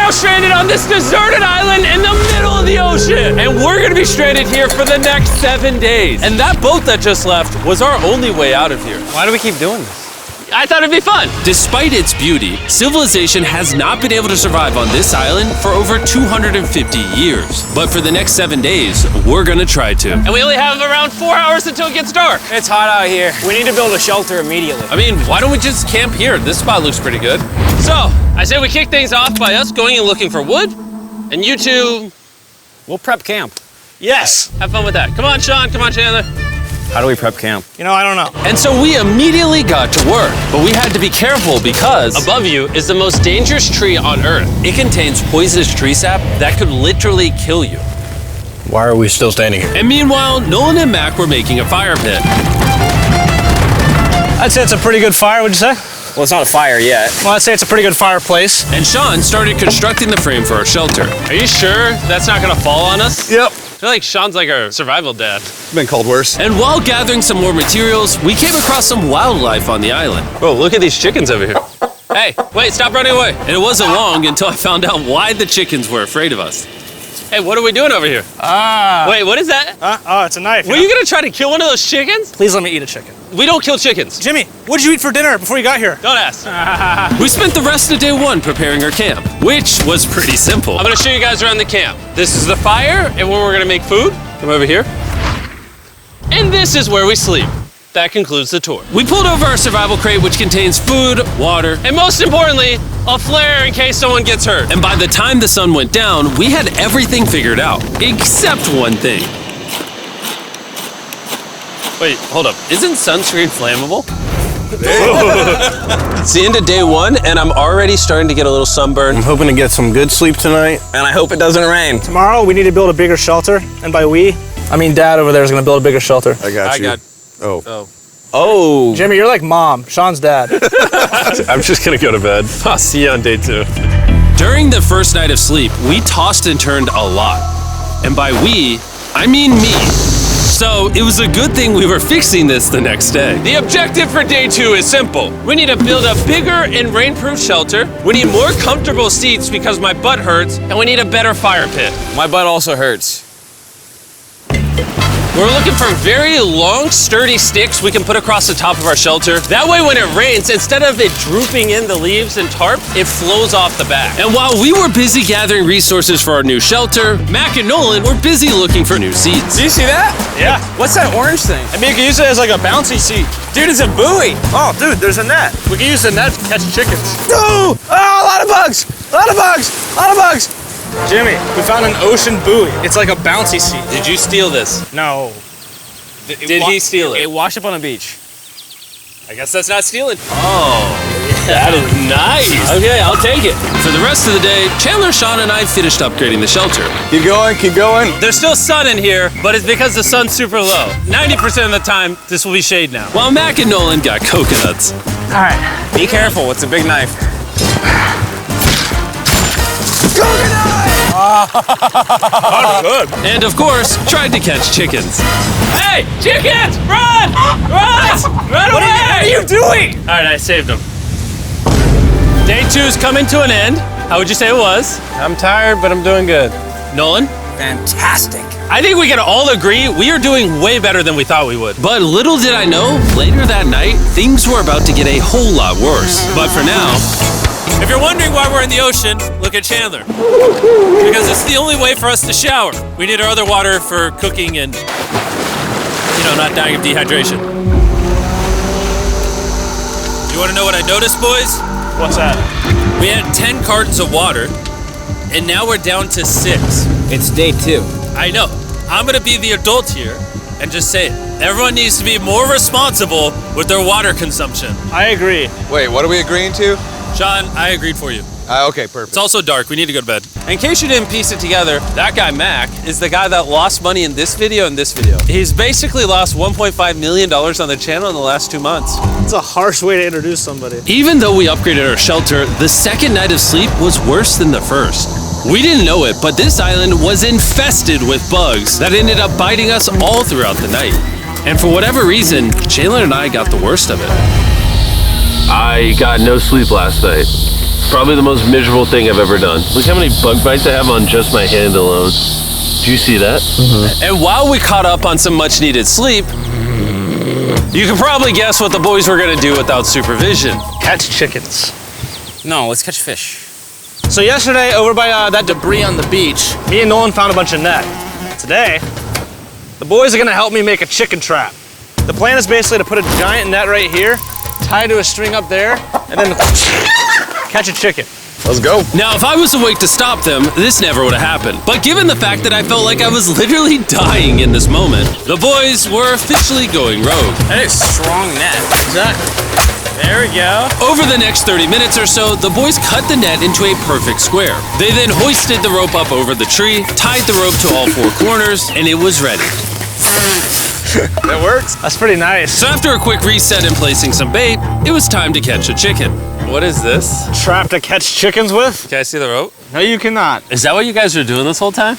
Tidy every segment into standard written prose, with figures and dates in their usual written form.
now stranded on this deserted island in the middle of the ocean. And we're gonna be stranded here for the next 7 days. And that boat that just left was our only way out of here. Why do we keep doing this? I thought it'd be fun. Despite its beauty, civilization has not been able to survive on this island for over 250 years. But for the next 7 days, we're gonna try to. And we only have around 4 hours until it gets dark. It's hot out here. We need to build a shelter immediately. I mean, why don't we just camp here? This spot looks pretty good. So, I say we kick things off by us going and looking for wood, and you two, We'll prep camp. yes, have fun with that. Come on, Sean, come on, Chandler. How do we prep camp? You know, I don't know. And so we immediately got to work, but we had to be careful because Above you is the most dangerous tree on Earth. it contains poisonous tree sap that could literally kill you. Why are we still standing here? And meanwhile, Nolan and Mac were making a fire pit. I'd say it's a pretty good fire, would you say? Well, it's not a fire yet. Well, I'd say it's a pretty good fireplace. And Sean started constructing the frame for our shelter. Are you sure that's not gonna fall on us? Yep. I feel like Sean's like our survival dad. Been called worse. And while gathering some more materials, we came across some wildlife on the island. Bro, look at these chickens over here. Hey, wait, stop running away. And it wasn't long until I found out why the chickens were afraid of us. Hey, what are we doing over here? Wait, what is that? Oh, it's a knife. Were you gonna try to kill one of those chickens? Please let me eat a chicken. We don't kill chickens. Jimmy, what did you eat for dinner before you got here? Don't ask. We spent the rest of day one preparing our camp, which was pretty simple. I'm gonna show you guys around the camp. This is the fire, and when we're gonna make food, come over here. And this is where we sleep. That concludes the tour. We pulled over our survival crate, which contains food, water, And most importantly, a flare in case someone gets hurt. and by the time the sun went down, we had everything figured out, except one thing. Wait, hold up. Isn't sunscreen flammable? It's the end of day one, and I'm already starting to get a little sunburn. I'm hoping to get some good sleep tonight. And I hope it doesn't rain. Tomorrow, we need to build a bigger shelter. And by we, I mean Dad over there is going to build a bigger shelter. I got you. Oh. Oh. Jimmy, you're like Mom. Sean's dad. I'm just gonna go to bed. I'll see you on day 2. During the first night of sleep, we tossed and turned a lot. And by we, I mean me. So it was a good thing we were fixing this the next day. The objective for day 2 is simple. We need to build a bigger and rainproof shelter. We need more comfortable seats because my butt hurts, and we need a better fire pit. My butt also hurts. We're looking for very long, sturdy sticks we can put across the top of our shelter. That way when it rains, instead of it drooping in the leaves and tarp, it flows off the back. And while we were busy gathering resources for our new shelter, Mac and Nolan were busy looking for new seats. Do you see that? Yeah. What's that orange thing? I mean, you can use it as like a bouncy seat. Dude, it's a buoy. Oh, dude, there's a net. We can use the net to catch chickens. Oh, a lot of bugs. A lot of bugs. A lot of bugs. Jimmy, we found an ocean buoy. It's like a bouncy seat. Did you steal this? No. Did he steal it? It washed up on a beach. I guess that's not stealing. Oh, that is nice. Okay, I'll take it. For the rest of the day, Chandler, Sean, and I finished upgrading the shelter. Keep going, keep going. There's still sun in here, but it's because the sun's super low. 90% of the time, this will be shade now. While Mac and Nolan got coconuts. All right. Be careful. It's a big knife. And of course, tried to catch chickens. Hey, chickens, run! Run! Run away! What are you doing? All right, I saved them. Day 2's coming to an end. How would you say it was? I'm tired, but I'm doing good. Nolan? Fantastic. I think we can all agree we are doing way better than we thought we would. But little did I know, later that night, things were about to get a whole lot worse. But for now, If you're wondering why we're in the ocean, look at Chandler. Because it's the only way for us to shower. We need our other water for cooking and, not dying of dehydration. You want to know what I noticed, boys? What's that? We had 10 cartons of water, and now we're down to 6. It's day 2. I know. I'm gonna be the adult here and just say it. Everyone needs to be more responsible with their water consumption. I agree. Wait, what are we agreeing to? Sean, I agreed for you. Okay, perfect. It's also dark. We need to go to bed. In case you didn't piece it together, that guy Mac is the guy that lost money in this video and this video. He's basically lost $1.5 million on the channel in the last 2 months. It's a harsh way to introduce somebody. even though we upgraded our shelter, the second night of sleep was worse than the first. We didn't know it, but this island was infested with bugs that ended up biting us all throughout the night. And for whatever reason, Chandler and I got the worst of it. I got no sleep last night. Probably the most miserable thing I've ever done. Look how many bug bites I have on just my hand alone. Do you see that? And while we caught up on some much needed sleep, you can probably guess what the boys were gonna do without supervision. Catch chickens. No, let's catch fish. So yesterday, over by that debris on the beach, me and Nolan found a bunch of net. Today, the boys are gonna help me make a chicken trap. The plan is basically to put a giant net right here, tie to a string up there, and then catch a chicken. Let's go. Now, if I was awake to stop them, this never would have happened. But given the fact that I felt like I was literally dying in this moment, the boys were officially going rogue. That is strong net. Exactly. There we go. Over the next 30 minutes or so, the boys cut the net into a perfect square. They then hoisted the rope up over the tree, tied the rope to all four corners, and it was ready. That works. That's pretty nice. So after a quick reset and placing some bait, it was time to catch a chicken. What is this? Trap to catch chickens with? Can I see the rope? No, you cannot. Is that what you guys were doing this whole time?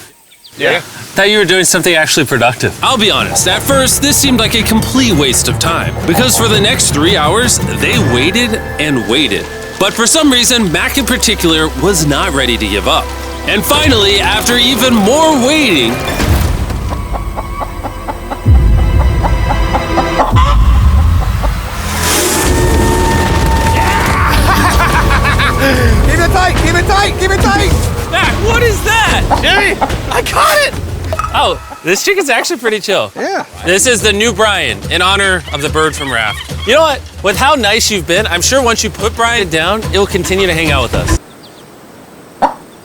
Yeah. I thought you were doing something actually productive. I'll be honest, at first, this seemed like a complete waste of time. Because for the next 3 hours, they waited and waited. But for some reason, Mac in particular was not ready to give up. And finally, after even more waiting, Keep it tight, keep it tight, keep it tight. Mac, what is that? Jimmy, I caught it! Oh, this chicken's actually pretty chill. Yeah. This is the new Brian in honor of the bird from Raft. You know what? With how nice you've been, I'm sure once you put Brian down, it'll continue to hang out with us.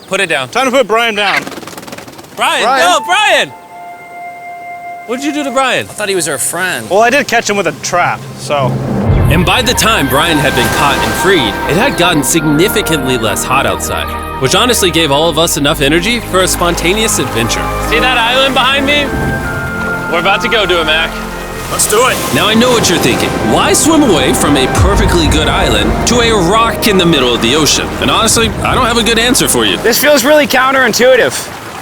Put it down. Time to put Brian down. Brian, Brian. no, Brian! What'd you do to Brian? I thought he was our friend. Well, I did catch him with a trap, so. and by the time Brian had been caught and freed, it had gotten significantly less hot outside, which honestly gave all of us enough energy for a spontaneous adventure. See that island behind me? We're about to go to it, Mac. Let's do it. Now I know what you're thinking. Why swim away from a perfectly good island to a rock in the middle of the ocean? And honestly, I don't have a good answer for you. This feels really counterintuitive.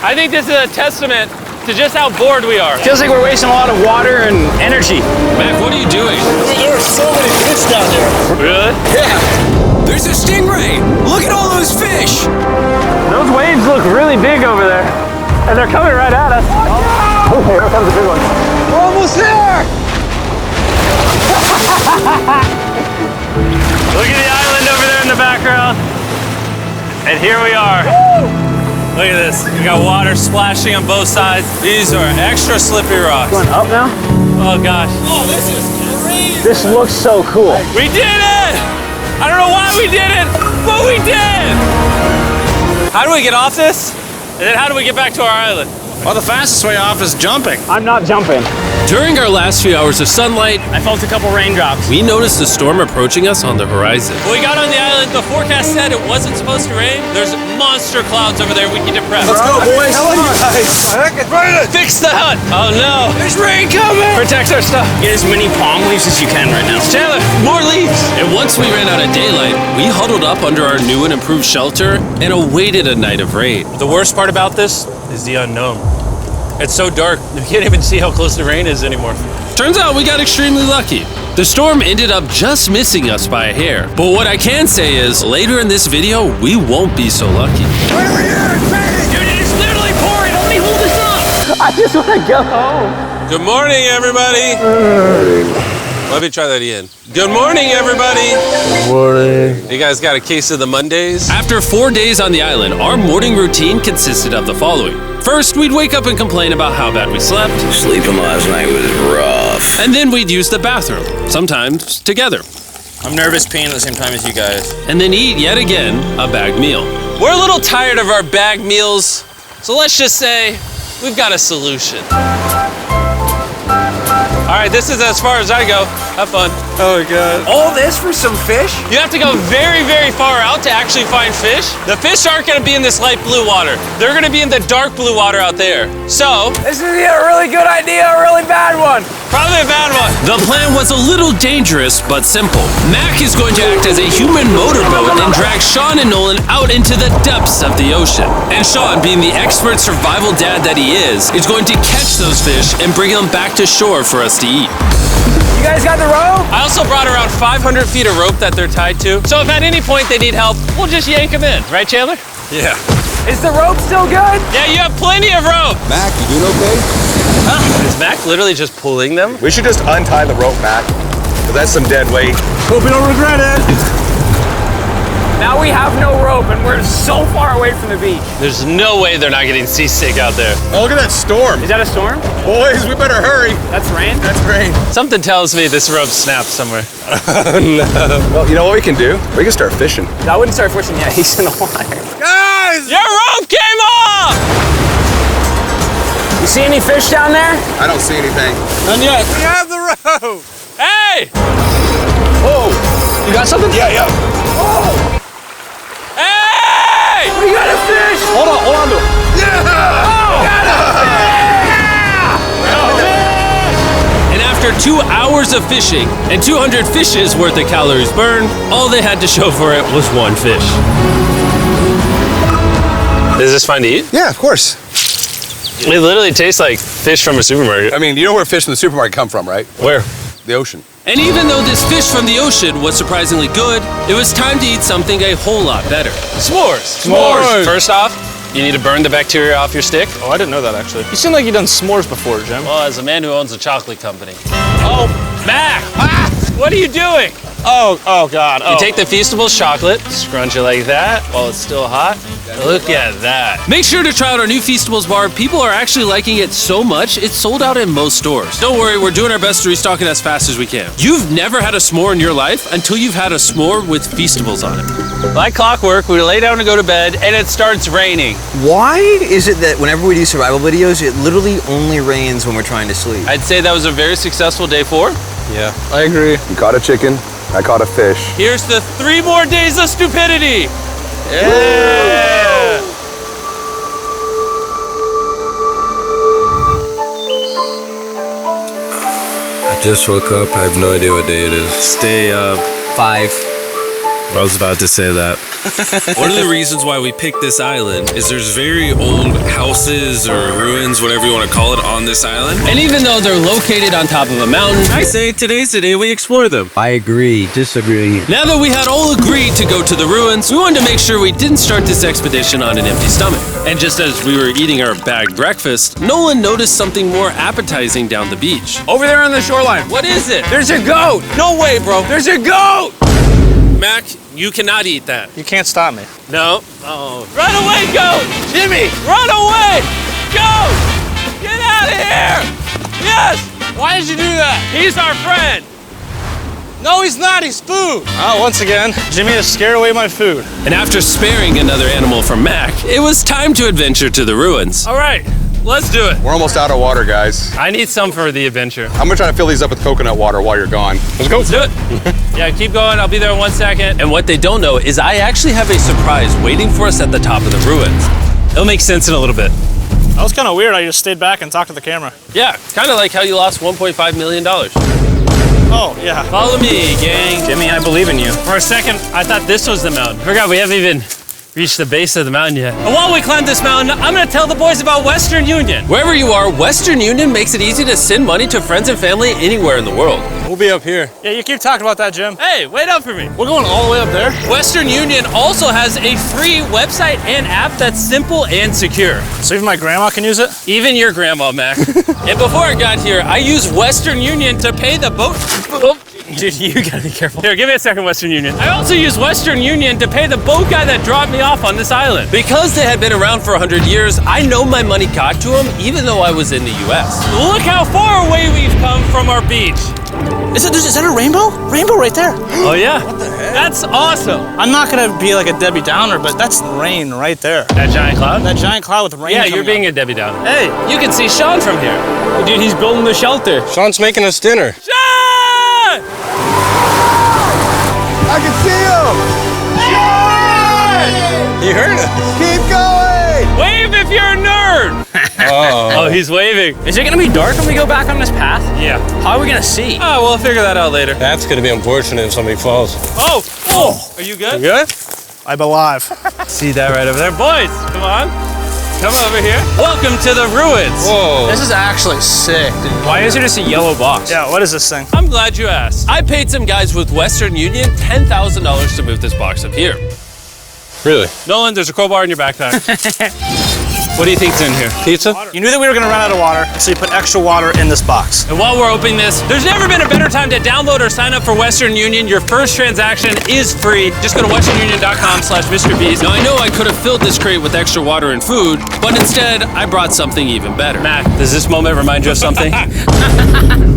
I think this is a testament to just how bored we are. Feels like we're wasting a lot of water and energy. Mac, what are you doing? There are so many fish down there. Really? Yeah. There's a stingray. Look at all those fish. Those waves look really big over there. And they're coming right at us. Oh, here comes a big one. We're almost there. Look at the island over there in the background. And here we are. Look at this. We got water splashing on both sides. These are extra slippery rocks. Going up now? Oh gosh. Oh, this is crazy. This looks so cool. We did it! I don't know why we did it, but we did! How do we get off this? And then how do we get back to our island? Well, the fastest way off is jumping. I'm not jumping. During our last few hours of sunlight, I felt a couple raindrops. we noticed a storm approaching us on the horizon. When we got on the island, the forecast said it wasn't supposed to rain. There's monster clouds over there we need to prep. Let's go, boys. Heck, it's raining. Fix the hut! Oh no! There's rain coming. Protect our stuff. Get as many palm leaves as you can right now. Chandler, more leaves! And once we ran out of daylight, we huddled up under our new and improved shelter and awaited a night of rain. The worst part about this is the unknown. It's so dark, you can't even see how close the rain is anymore. Turns out we got extremely lucky. The storm ended up just missing us by a hair. But what I can say is, later in this video, we won't be so lucky. Wait over here. It's raining. Dude, it is literally pouring. Let me hold this up. I just want to go home. Good morning, everybody. Let me try that again. Good morning, everybody. Good morning. You guys got a case of the Mondays? After 4 days on the island, our morning routine consisted of the following. First, we'd wake up and complain about how bad we slept. Sleeping last night was rough. And then we'd use the bathroom, sometimes together. I'm nervous peeing at the same time as you guys. And then eat, yet again, a bagged meal. We're a little tired of our bag meals, so let's just say we've got a solution. All right, this is as far as I go. Have fun. Oh my God. All this for some fish? You have to go very, very far out to actually find fish. The fish aren't gonna be in this light blue water. They're gonna be in the dark blue water out there. So, This is either a really good idea or a really bad one. probably a bad one. The plan was a little dangerous, but simple. Mac is going to act as a human motorboat and drag Sean and Nolan out into the depths of the ocean. And Sean, being the expert survival dad that he is going to catch those fish and bring them back to shore for us to eat. You guys got the rope? I also brought around 500 feet of rope that they're tied to. So if at any point they need help, we'll just yank them in. Right, Chandler? Yeah. Is the rope still good? Yeah, you have plenty of rope. Mac, you doing okay? Is Mac literally just pulling them? We should just untie the rope, Mac. Because that's some dead weight. Hope you don't regret it. Now we have no rope and we're so far away from the beach. There's no way they're not getting seasick out there. Oh, look at that storm. Is that a storm? Boys, we better hurry. That's rain? That's rain. Something tells me this rope snapped somewhere. Oh, no. Well, you know what we can do? We can start fishing. I wouldn't start fishing yet. He's in the water. Guys! Your rope came off! You see any fish down there? I don't see anything. None yet. We have the rope. Hey! Oh, You got something? yeah. Hey! We got a fish! Hold on to it. And after 2 hours of fishing and 200 fishes worth of calories burned, all they had to show for it was one fish. Is this fun to eat? Yeah, of course. It literally tastes like fish from a supermarket. I mean, you know where fish in the supermarket come from, right? Where? The ocean. And even though this fish from the ocean was surprisingly good, it was time to eat something a whole lot better. S'mores. S'mores. First off, you need to burn the bacteria off your stick. Oh, I didn't know that actually. You seem like you've done s'mores before, Jim. Well, as a man who owns a chocolate company. Oh, Mac! What are you doing? Oh God. You take the Feastables chocolate, scrunch it like that while it's still hot. Look at that. Make sure to try out our new Feastables bar. People are actually liking it so much, it's sold out in most stores. Don't worry, we're doing our best to restock it as fast as we can. You've never had a s'more in your life until you've had a s'more with Feastables on it. Like clockwork, we lay down to go to bed and it starts raining. Why is it that whenever we do survival videos, it literally only rains when we're trying to sleep? I'd say that was a very successful day 4. Yeah, I agree. You caught a chicken. I caught a fish. Here's the 3 more days of stupidity. Yeah! I just woke up. I have no idea what day it is. Stay up. 5. I was about to say that. One of the reasons why we picked this island is there's very old houses or ruins, whatever you want to call it, on this island. And even though they're located on top of a mountain, I say today's the day we explore them. I agree. Disagree. now that we had all agreed to go to the ruins, we wanted to make sure we didn't start this expedition on an empty stomach. And just as we were eating our bagged breakfast, Nolan noticed something more appetizing down the beach. Over there on the shoreline. What is it? There's a goat! No way, bro. There's a goat! Mac, you cannot eat that. You can't stop me. No. Oh. Run away, goat! Jimmy, run away! Goat! Get out of here! Yes! Why did you do that? He's our friend! No, he's not. He's food. Oh, once again, Jimmy has scared away my food. And after sparing another animal from Mac, it was time to adventure to the ruins. All right, let's do it. We're almost out of water, guys. I need some for the adventure. I'm gonna try to fill these up with coconut water while you're gone. Let's go. Let's do it. Yeah, keep going. I'll be there in 1 second. And what they don't know is I actually have a surprise waiting for us at the top of the ruins. It'll make sense in a little bit. That was kind of weird. I just stayed back and talked to the camera. Yeah, kind of like how you lost $1.5 million. Oh, yeah. Follow me, gang. Jimmy, I believe in you. For a second, I thought this was the mountain. Forgot we haven't even reached the base of the mountain yet. And while we climb this mountain, I'm gonna tell the boys about Western Union. Wherever you are, Western Union makes it easy to send money to friends and family anywhere in the world. We'll be up here. Yeah, you keep talking about that, Jim. Hey, wait up for me. We're going all the way up there. Western Union also has a free website and app that's simple and secure. So even my grandma can use it? Even your grandma, Mac. And before I got here, I used Western Union to pay the boat. Oh, dude, you gotta be careful. Here, give me a second, Western Union. I also used Western Union to pay the boat guy that dropped me off on this island. Because they had been around for 100 years, I know my money got to them even though I was in the US. Look how far away we've come from our beach. Is that a rainbow? Rainbow right there. Oh yeah? What the heck? That's awesome. I'm not gonna be like a Debbie Downer, but that's rain right there. That giant cloud? That giant cloud with rain. Yeah, you're being a Debbie Downer. Hey, you can see Sean from here. Dude, he's building the shelter. Sean's making us dinner. Sean! I can see him! You heard it. Keep going! Wave if you're a nerd. Oh, he's waving. Is it gonna be dark when we go back on this path? Yeah. How are we gonna see? Oh, we'll figure that out later. That's gonna be unfortunate if somebody falls. Oh, oh, are you good? Good? I'm alive. See that right over there, boys? Come on. Come over here. Welcome to the ruins. Whoa. This is actually sick, dude. Why is it just a yellow box? Yeah, what is this thing? I'm glad you asked. I paid some guys with Western Union $10,000 to move this box up here. Really? Nolan, there's a crowbar in your backpack. What do you think's in here? Pizza? You knew that we were gonna run out of water, so you put extra water in this box. And while we're opening this, there's never been a better time to download or sign up for Western Union. Your first transaction is free. Just go to westernunion.com/MrBeast. Now, I know I could have filled this crate with extra water and food, but instead, I brought something even better. Mac, does this moment remind you of something?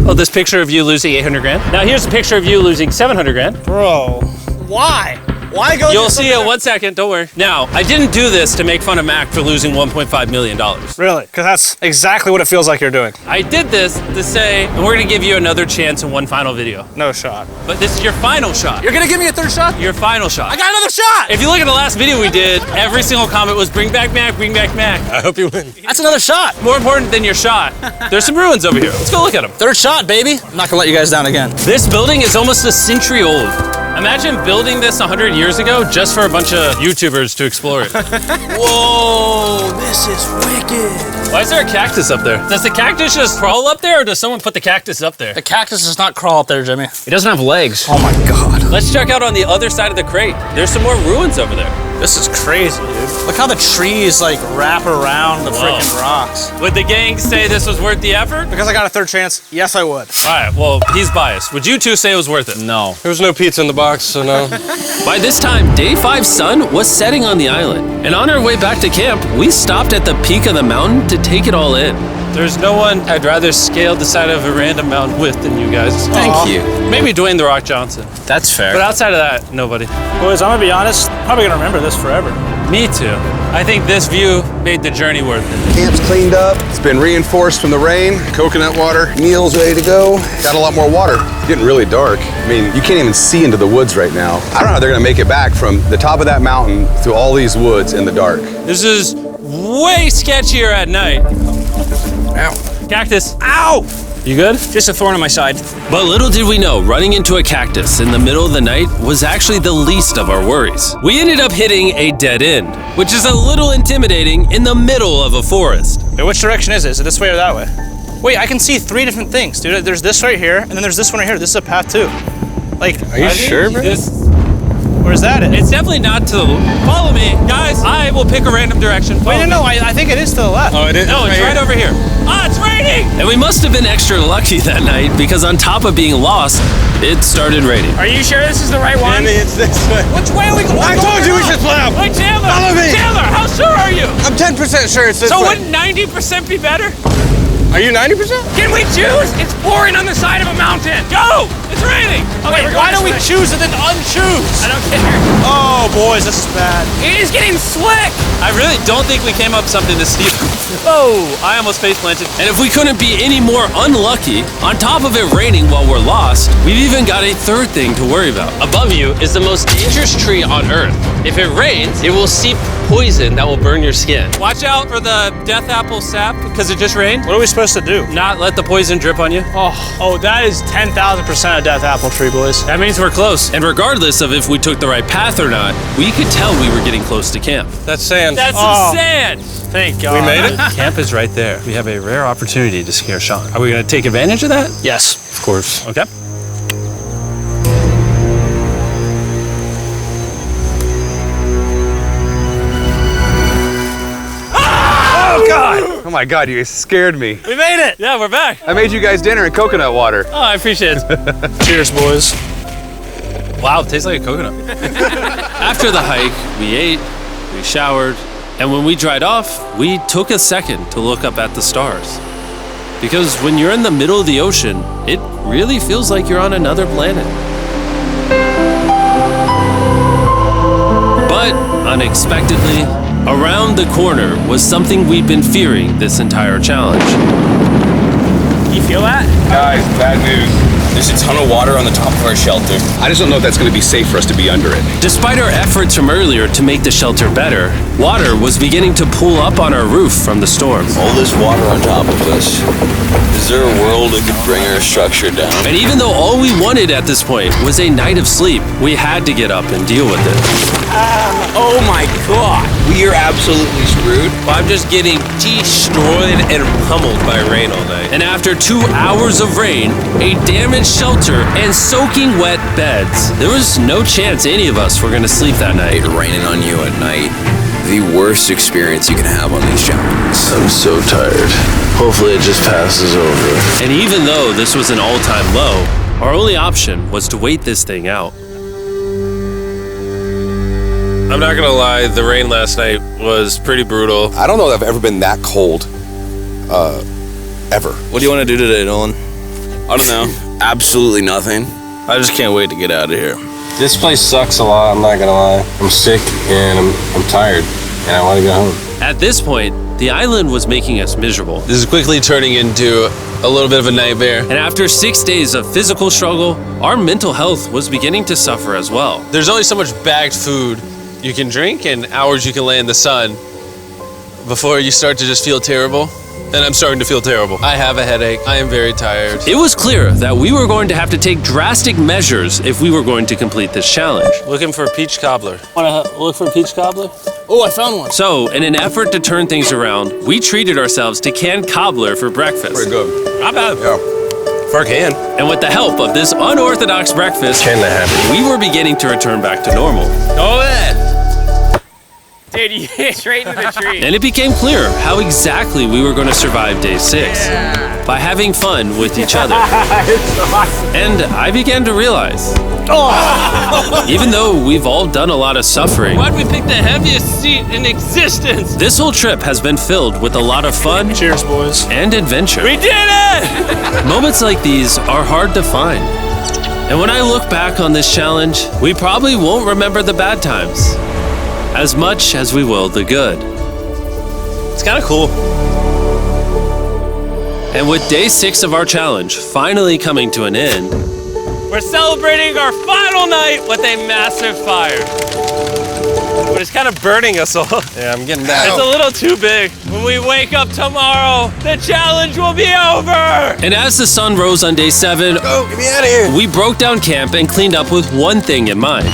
Oh, this picture of you losing 800 grand? Now here's a picture of you losing 700 grand. Bro, why? Why go? You'll see it in 1 second, don't worry. Now, I didn't do this to make fun of Mac for losing $1.5 million. Really? Because that's exactly what it feels like you're doing. I did this to say, and we're gonna give you another chance in one final video. No shot. But this is your final shot. You're gonna give me a third shot? Your final shot. I got another shot! If you look at the last video we did, every single comment was bring back Mac, bring back Mac. I hope you win. That's another shot. More important than your shot, there's some ruins over here. Let's go look at them. Third shot, baby. I'm not gonna let you guys down again. This building is almost a century old. Imagine building this 100 years ago just for a bunch of YouTubers to explore it. Whoa, this is wicked. Why is there a cactus up there? Does the cactus just crawl up there, or does someone put the cactus up there? The cactus does not crawl up there, Jimmy. It doesn't have legs. Oh my God. Let's check out on the other side of the crate. There's some more ruins over there. This is crazy, dude. Look how the trees like wrap around the freaking rocks. Would the gang say this was worth the effort? Because I got a third chance, yes I would. All right, well, he's biased. Would you two say it was worth it? No. There was no pizza in the box, so no. By this time, Day 5's sun was setting on the island. And on our way back to camp, we stopped at the peak of the mountain to take it all in. There's no one I'd rather scale the side of a random mountain with than you guys. Thank you. Maybe Dwayne The Rock Johnson. That's fair. But outside of that, nobody. Boys, I'm gonna be honest, probably gonna remember this forever. Me too. I think this view made the journey worth it. Camp's cleaned up. It's been reinforced from the rain. Coconut water. Meal's ready to go. Got a lot more water. It's getting really dark. I mean, you can't even see into the woods right now. I don't know how they're gonna make it back from the top of that mountain through all these woods in the dark. This is way sketchier at night. Ow. Cactus. Ow! You good? Just a thorn on my side. But little did we know, running into a cactus in the middle of the night was actually the least of our worries. We ended up hitting a dead end, which is a little intimidating in the middle of a forest. Wait, which direction is it? Is it this way or that way? Wait, I can see 3 different things, dude. There's this right here, and then there's this one right here. This is a path too. Like, Are you sure, bro? where's that at? It's definitely not to the... Follow me, guys. I will pick a random direction. Wait, Follow no, me. I think it is to the left. Oh, it is? No, it's right over here. Ah, it's raining! And we must have been extra lucky that night because on top of being lost, it started raining. Are you sure this is the right one? Andy, it's this way. Which way are we going? I told you we should play out. Hey, Chandler! Follow me. Chandler, how sure are you? I'm 10% sure it's this So way. wouldn't 90% be better? Are you 90%? Can we choose? It's pouring on the side of a mountain. Go! It's raining! Okay, Why don't we choose and then unchoose? I don't care. Oh, boys, this is bad. It is getting slick! I really don't think we came up something this steep. Oh, I almost face planted. And if we couldn't be any more unlucky, on top of it raining while we're lost, we've even got a third thing to worry about. Above you is the most dangerous tree on Earth. If it rains, it will seep poison that will burn your skin. Watch out for the death apple sap because it just rained. What are we supposed to do? Not let the poison drip on you. Oh, that is 10,000% a death apple tree, boys. That means we're close. And regardless of if we took the right path or not, we could tell we were getting close to camp. That's sand. That's Oh. some sand. Thank God. We made it? Camp is right there. We have a rare opportunity to scare Sean. Are we going to take advantage of that? Yes. Of course. Okay. Oh my God, you guys scared me. We made it. Yeah, we're back. I made you guys dinner and coconut water. Oh, I appreciate it. Cheers, boys. Wow, it tastes like a coconut. After the hike, we ate, we showered, and when we dried off, we took a second to look up at the stars. Because when you're in the middle of the ocean, it really feels like you're on another planet. But unexpectedly, around the corner was something we'd been fearing this entire challenge. You feel that? Guys, bad news. There's a ton of water on the top of our shelter. I just don't know if that's going to be safe for us to be under it. Despite our efforts from earlier to make the shelter better, water was beginning to pool up on our roof from the storm. All this water on top of us. Is there a world that could bring our structure down? And even though all we wanted at this point was a night of sleep, we had to get up and deal with it. Oh my god! We are absolutely screwed. I'm just getting destroyed and pummeled by rain all night. And after 2 hours of rain, a damaged shelter, and soaking wet beds, there was no chance any of us were going to sleep that night. Raining on you at night. The worst experience you can have on these challenges. I'm so tired. Hopefully it just passes over. And even though this was an all-time low, our only option was to wait this thing out. I'm not gonna lie, the rain last night was pretty brutal. I don't know that I've ever been that cold, ever. What do you want to do today, Nolan? I don't know. Absolutely nothing. I just can't wait to get out of here. This place sucks a lot, I'm not gonna lie. I'm sick and I'm tired and I want to go home. At this point, the island was making us miserable. This is quickly turning into a little bit of a nightmare. And after 6 days of physical struggle, our mental health was beginning to suffer as well. There's only so much bagged food you can drink and hours you can lay in the sun before you start to just feel terrible. And I'm starting to feel terrible. I have a headache. I am very tired. It was clear that we were going to have to take drastic measures if we were going to complete this challenge. Looking for a peach cobbler. Wanna look for a peach cobbler? Oh, I found one. So, in an effort to turn things around, we treated ourselves to canned cobbler for breakfast. Pretty good. Not bad. Yeah. For a can. And with the help of this unorthodox breakfast, Kinda happy. we were beginning to return back to normal. Go ahead. Dude, you hit straight into the tree. And it became clear how exactly we were going to survive day 6. By having fun with each other. And I began to realize, even though we've all done a lot of suffering, Why'd we pick the heaviest seat in existence? this whole trip has been filled with a lot of fun Cheers, boys. and adventure. We did it! Moments like these are hard to find. And when I look back on this challenge, we probably won't remember the bad times as much as we will the good. It's kind of cool. And with day 6 of our challenge finally coming to an end, We're celebrating our final night with a massive fire. But it's kind of burning us all. Yeah, I'm getting that. It's a little too big. When we wake up tomorrow, the challenge will be over. and as the sun rose on day 7, Oh, get me out of here. we broke down camp and cleaned up with one thing in mind: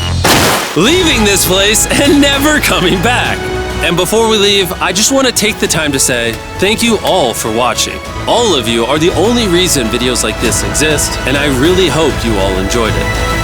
leaving this place and never coming back. And before we leave, I just want to take the time to say thank you all for watching. All of you are the only reason videos like this exist, and I really hope you all enjoyed it.